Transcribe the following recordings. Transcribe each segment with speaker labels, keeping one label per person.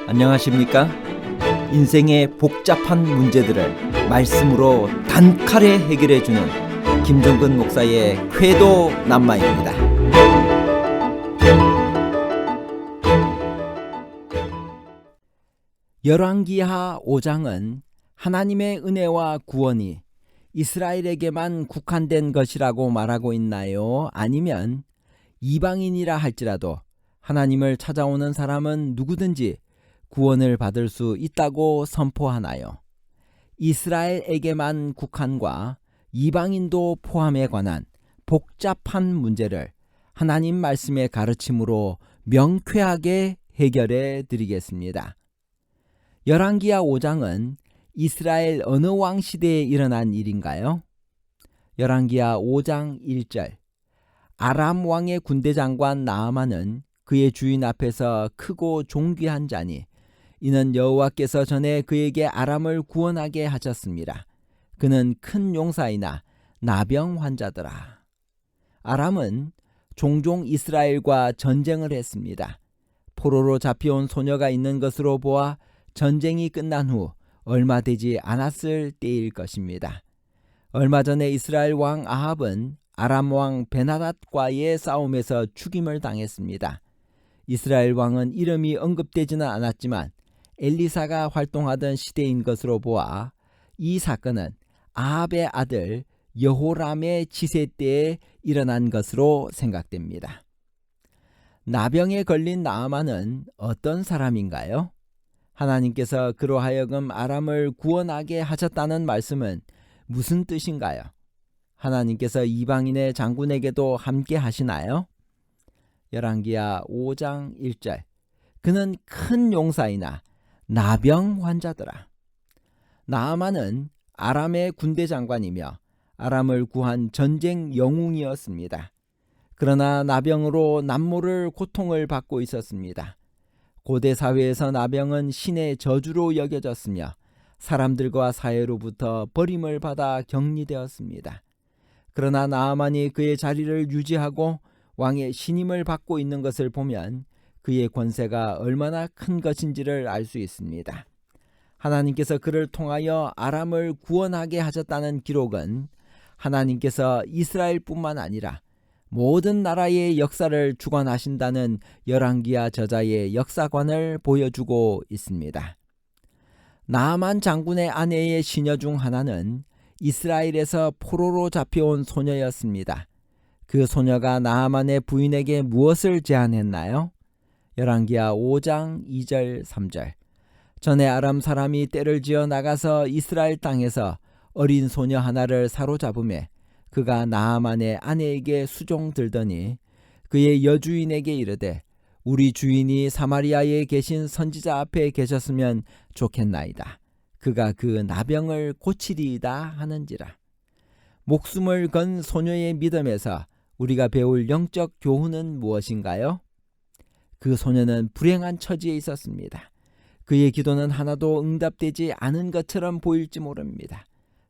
Speaker 1: 안녕하십니까? 인생의 복잡한 문제들을 말씀으로 단칼에 해결해주는 김종근 목사의 쾌도 남마입니다. 열왕기하 5장은 하나님의 은혜와 구원이 이스라엘에게만 국한된 것이라고 말하고 있나요? 아니면 이방인이라 할지라도 하나님을 찾아오는 사람은 누구든지 구원을 받을 수 있다고 선포하나요? 이스라엘에게만 국한과 이방인도 포함에 관한 복잡한 문제를 하나님 말씀의 가르침으로 명쾌하게 해결해 드리겠습니다. 열왕기하 5장은 이스라엘 어느 왕 시대에 일어난 일인가요? 열왕기하 5장 1절. 아람 왕의 군대 장관 나아만은 그의 주인 앞에서 크고 존귀한 자니 이는 여호와께서 전에 그에게 아람을 구원하게 하셨습니다. 그는 큰 용사이나 나병 환자더라. 아람은 종종 이스라엘과 전쟁을 했습니다. 포로로 잡혀온 소녀가 있는 것으로 보아 전쟁이 끝난 후 얼마 되지 않았을 때일 것입니다. 얼마 전에 이스라엘 왕 아합은 아람 왕 베나닷과의 싸움에서 죽임을 당했습니다. 이스라엘 왕은 이름이 언급되지는 않았지만 엘리사가 활동하던 시대인 것으로 보아 이 사건은 아합의 아들 여호람의 치세 때에 일어난 것으로 생각됩니다. 나병에 걸린 나아만은 어떤 사람인가요? 하나님께서 그로 하여금 아람을 구원하게 하셨다는 말씀은 무슨 뜻인가요? 하나님께서 이방인의 장군에게도 함께 하시나요? 열왕기하 5장 1절. 그는 큰 용사이나 나병 환자더라. 나아만은 아람의 군대 장관이며 아람을 구한 전쟁 영웅이었습니다. 그러나 나병으로 남모를 고통을 받고 있었습니다. 고대 사회에서 나병은 신의 저주로 여겨졌으며 사람들과 사회로부터 버림을 받아 격리되었습니다. 그러나 나아만이 그의 자리를 유지하고 왕의 신임을 받고 있는 것을 보면 그의 권세가 얼마나 큰 것인지를 알 수 있습니다. 하나님께서 그를 통하여 아람을 구원하게 하셨다는 기록은 하나님께서 이스라엘뿐만 아니라 모든 나라의 역사를 주관하신다는 열왕기하 저자의 역사관을 보여주고 있습니다. 나아만 장군의 아내의 시녀 중 하나는 이스라엘에서 포로로 잡혀온 소녀였습니다. 그 소녀가 나아만의 부인에게 무엇을 제안했나요? 열왕기하 5장 2절 3절. 전에 아람 사람이 떼를 지어 나가서 이스라엘 땅에서 어린 소녀 하나를 사로잡음에 그가 나아만의 아내에게 수종들더니 그의 여주인에게 이르되 우리 주인이 사마리아에 계신 선지자 앞에 계셨으면 좋겠나이다. 그가 그 나병을 고치리이다 하는지라. 목숨을 건 소녀의 믿음에서 우리가 배울 영적 교훈은 무엇인가요? 그 소녀는 불행한 처지에 있었습니다. 그의 기도는 하나도 응답되지 않은 것처럼 보일지 모릅니다.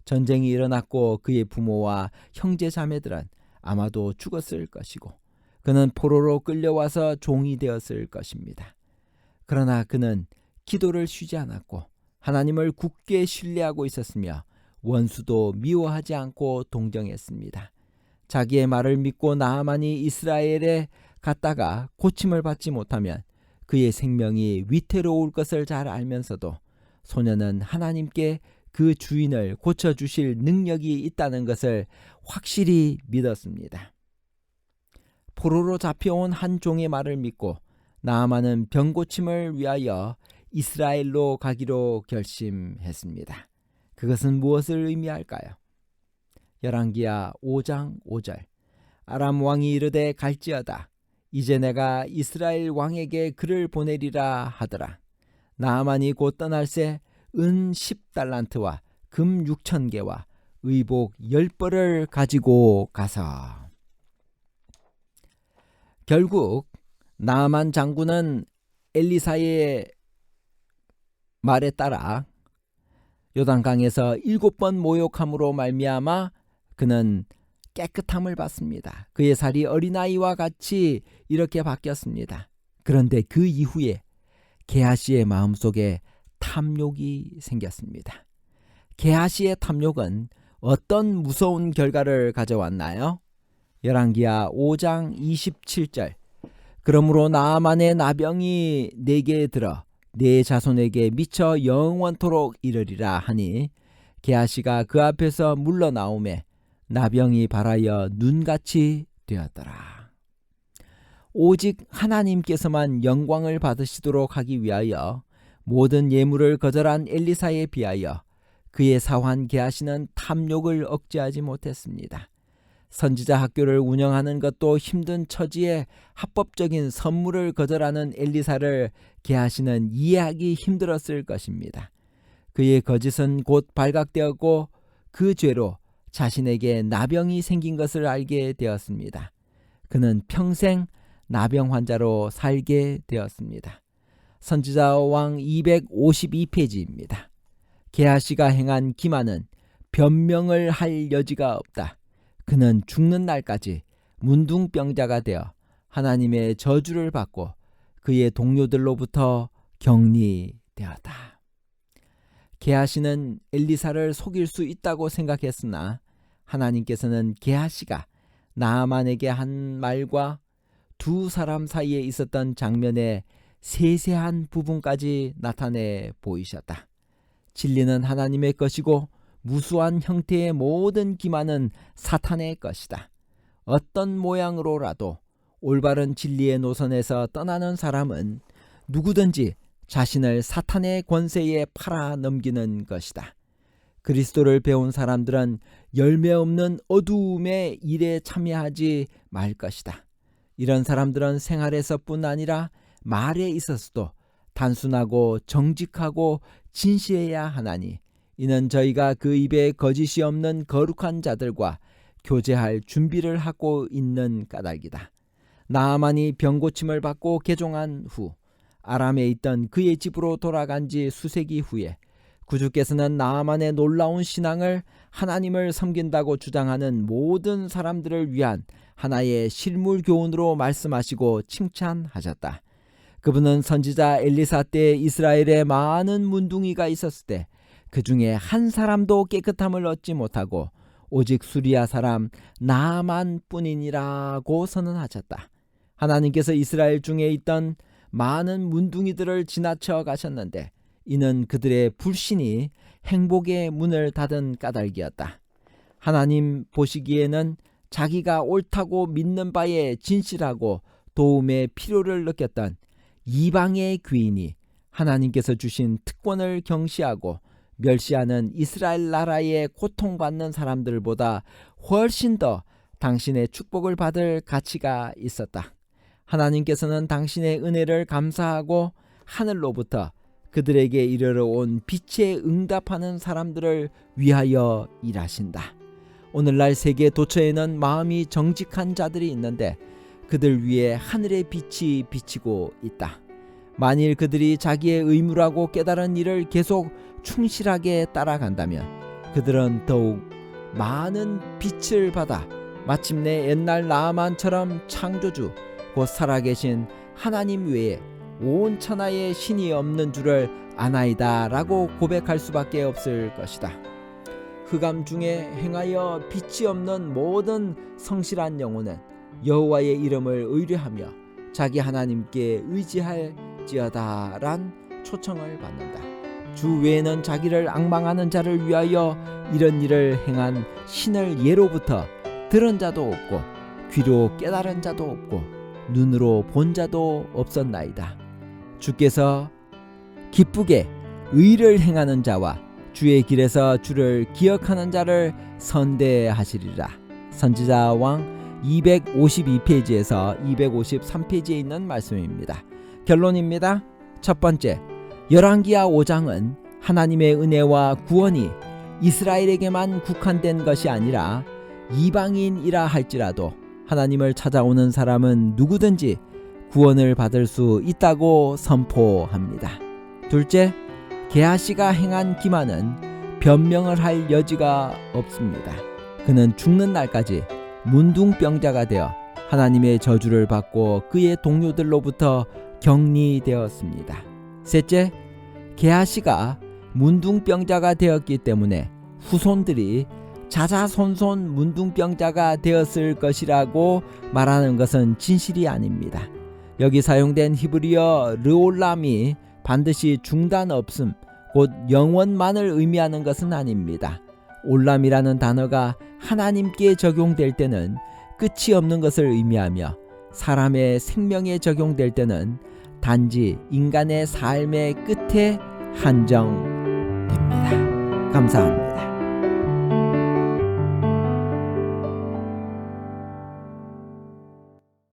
Speaker 1: 전쟁이 일어났고 그의 부모와 형제 자매들은 아마도 죽었을 것이고 그는 포로로 끌려와서 종이 되었을 것입니다. 그러나 그는 기도를 쉬지 않았고 하나님을 굳게 신뢰하고 있었으며 원수도 미워하지 않고 동정했습니다. 자기의 말을 믿고 나아만이 이스라엘에 갔다가 고침을 받지 못하면 그의 생명이 위태로울 것을 잘 알면서도 소녀는 하나님께 그 주인을 고쳐주실 능력이 있다는 것을 확실히 믿었습니다. 포로로 잡혀온 한 종의 말을 믿고 나아만은 병고침을 위하여 이스라엘로 가기로 결심했습니다. 그것은 무엇을 의미할까요? 열왕기하 5장 5절. 아람 왕이 이르되 갈지어다. 이제 내가 이스라엘 왕에게 그를 보내리라 하더라. 나아만이 곧 떠날새 은 10달란트와 금 6,000개와 의복 10벌을 가지고 가서. 결국 나아만 장군은 엘리사의 말에 따라 요단강에서 7번 모욕함으로 말미암아 그는 깨끗함을 받습니다. 그의 살이 어린아이와 같이 이렇게 바뀌었습니다. 그런데 그 이후에 게하시의 마음속에 탐욕이 생겼습니다. 게하시의 탐욕은 어떤 무서운 결과를 가져왔나요? 열왕기하 5장 27절. 그러므로 나아만의 나병이 내게 들어 내 자손에게 미쳐 영원토록 이르리라 하니 게하시가 그 앞에서 물러나오매 나병이 발하여 눈같이 되었더라. 오직 하나님께서만 영광을 받으시도록 하기 위하여 모든 예물을 거절한 엘리사에 비하여 그의 사환 게하시는 탐욕을 억제하지 못했습니다. 선지자 학교를 운영하는 것도 힘든 처지에 합법적인 선물을 거절하는 엘리사를 게하시는 이해하기 힘들었을 것입니다. 그의 거짓은 곧 발각되었고 그 죄로 자신에게 나병이 생긴 것을 알게 되었습니다. 그는 평생 나병 환자로 살게 되었습니다. 선지자왕 252페이지입니다. 게하시가 행한 기만은 변명을 할 여지가 없다. 그는 죽는 날까지 문둥병자가 되어 하나님의 저주를 받고 그의 동료들로부터 격리되었다. 게하시는 엘리사를 속일 수 있다고 생각했으나 하나님께서는 게하시가 나아만에게 한 말과 두 사람 사이에 있었던 장면의 세세한 부분까지 나타내 보이셨다. 진리는 하나님의 것이고 무수한 형태의 모든 기만은 사탄의 것이다. 어떤 모양으로라도 올바른 진리의 노선에서 떠나는 사람은 누구든지 자신을 사탄의 권세에 팔아 넘기는 것이다. 그리스도를 배운 사람들은 열매 없는 어두움의 일에 참여하지 말 것이다. 이런 사람들은 생활에서뿐 아니라 말에 있어서도 단순하고 정직하고 진실해야 하나니 이는 저희가 그 입에 거짓이 없는 거룩한 자들과 교제할 준비를 하고 있는 까닭이다. 나아만이 병고침을 받고 개종한 후 아람에 있던 그의 집으로 돌아간 지 수세기 후에 구주께서는 나아만의 놀라운 신앙을 하나님을 섬긴다고 주장하는 모든 사람들을 위한 하나의 실물 교훈으로 말씀하시고 칭찬하셨다. 그분은 선지자 엘리사 때 이스라엘에 많은 문둥이가 있었을 때 그 중에 한 사람도 깨끗함을 얻지 못하고 오직 수리아 사람 나아만 뿐이니라고 선언하셨다. 하나님께서 이스라엘 중에 있던 많은 문둥이들을 지나쳐 가셨는데 이는 그들의 불신이 행복의 문을 닫은 까닭이었다. 하나님 보시기에는 자기가 옳다고 믿는 바에 진실하고 도움의 필요를 느꼈던 이방의 귀인이 하나님께서 주신 특권을 경시하고 멸시하는 이스라엘 나라에 고통받는 사람들보다 훨씬 더 당신의 축복을 받을 가치가 있었다. 하나님께서는 당신의 은혜를 감사하고 하늘로부터 그들에게 이르러 온 빛에 응답하는 사람들을 위하여 일하신다. 오늘날 세계 도처에는 마음이 정직한 자들이 있는데 그들 위에 하늘의 빛이 비치고 있다. 만일 그들이 자기의 의무라고 깨달은 일을 계속 충실하게 따라간다면 그들은 더욱 많은 빛을 받아 마침내 옛날 나아만처럼 창조주 곧 살아계신 하나님 외에 온 천하에 신이 없는 줄을 아나이다 라고 고백할 수밖에 없을 것이다. 흑암 중에 행하여 빛이 없는 모든 성실한 영혼은 여호와의 이름을 의뢰하며 자기 하나님께 의지할지어다 란 초청을 받는다. 주 외에는 자기를 앙망하는 자를 위하여 이런 일을 행한 신을 예로부터 들은 자도 없고 귀로 깨달은 자도 없고 눈으로 본 자도 없었나이다. 주께서 기쁘게 의를 행하는 자와 주의 길에서 주를 기억하는 자를 선대하시리라. 선지자왕 252페이지에서 253페이지에 있는 말씀입니다. 결론입니다. 첫 번째, 열왕기하 5장은 하나님의 은혜와 구원이 이스라엘에게만 국한된 것이 아니라 이방인이라 할지라도 하나님을 찾아오는 사람은 누구든지 구원을 받을 수 있다고 선포합니다. 둘째, 게하시가 행한 기만은 변명을 할 여지가 없습니다. 그는 죽는 날까지 문둥병자가 되어 하나님의 저주를 받고 그의 동료들로부터 격리되었습니다. 셋째, 게하시가 문둥병자가 되었기 때문에 후손들이 자자손손 문둥병자가 되었을 것이라고 말하는 것은 진실이 아닙니다. 여기 사용된 히브리어 르올람이 반드시 중단 없음, 곧 영원만을 의미하는 것은 아닙니다. 올람이라는 단어가 하나님께 적용될 때는 끝이 없는 것을 의미하며 사람의 생명에 적용될 때는 단지 인간의 삶의 끝에 한정됩니다. 감사합니다.